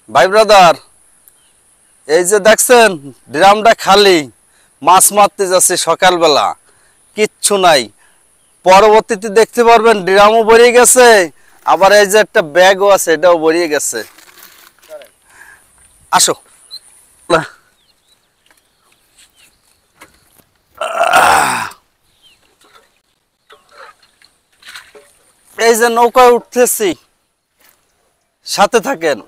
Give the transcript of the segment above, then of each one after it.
ভাই ব্রাদার, এই যে দেখছেন ড্রামটা খালি, মাছ মারতে যাচ্ছে সকালবেলা, কিচ্ছু নাই। পরবর্তীতে দেখতে পারবেন ড্রামও ভরিয়ে গেছে, আবার এই যে একটা ব্যাগও আছে, এটাও ভরিয়ে গেছে। আসো। এই যে নৌকায় উঠতেছি, সাথে থাকেন।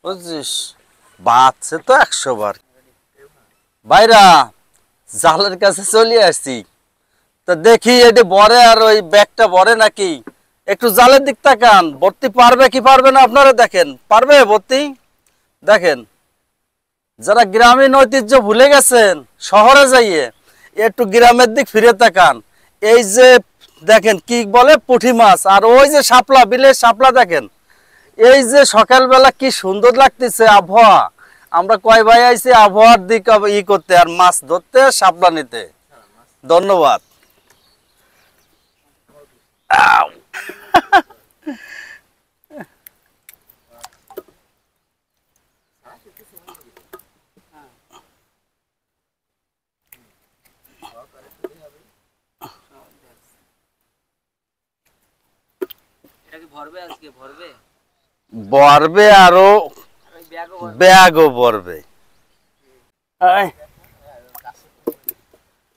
বুঝছিস, বাঁচছে তো 100 বার। ভাইরা, জালের কাছে চলে আসছি, তা দেখি এটি বরে আর ওই ব্যাগটা বরে নাকি। একটু জালের দিক তাকান, ভর্তি পারবে কি পারবে না আপনারা দেখেন। পারবে ভর্তি? দেখেন, যারা গ্রামীণ ঐতিহ্য ভুলে গেছেন শহরে যাইয়ে, একটু গ্রামের দিক ফিরে তাকান। এই যে দেখেন কি বলে পুঁটি মাছ, আর ওই যে শাপলা, বিলের শাপলা দেখেন। এই যে সকালবেলা কি সুন্দর লাগতেছে আবহাওয়া। আমরা কয় ভাই আইছি আবহাওয়ার দিক করতে, আর মাছ ধরতে, শাপলা নিতে। ধন্যবাদ। ভরবে আরো, ব্যাগও ভরবে।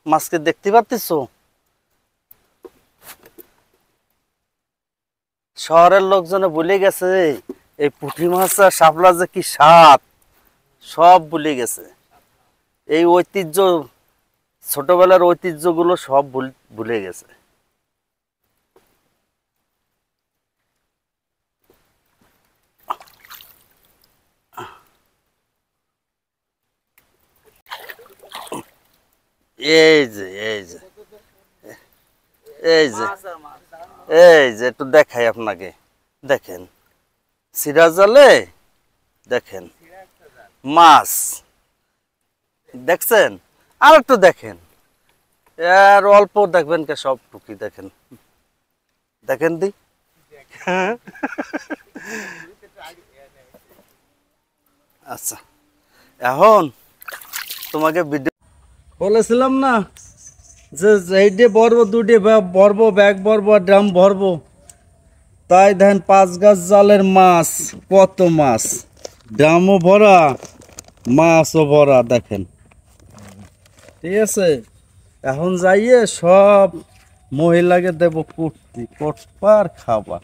মাছকে দেখতে পাচ্ছিস? শহরের লোকজনে ভুলে গেছে এই পুঁটি মাছ আর শাপলা যে কি স্বাদ, সব ভুলে গেছে। এই ঐতিহ্য, ছোটবেলার ঐতিহ্যগুলো সব ভুলে গেছে। এই যে এই যে এই যে এই যে একটু দেখাই আপনাকে, দেখেন সিরাজালে, দেখেন মাছ দেখছেন, আর একটু দেখেন, আর অল্প দেখবেন কে, সব টুকি দেখেন, দেখেন দি। আচ্ছা, এখন তোমাকে ভিডিও বলেছিলাম না যে এইটে ভরবো, দুটি ভরবো, ব্যাগ ভরবো, ড্রাম ভরবো। তাই দেখেন 5 গাছ জালের মাছ, কত মাছ, ড্রামও ভরা, মাছও ভরা, দেখেন। ঠিক আছে, এখন যাইয়ে সব মহিলাকে দেবো কুর্তি, কটপার খাবার।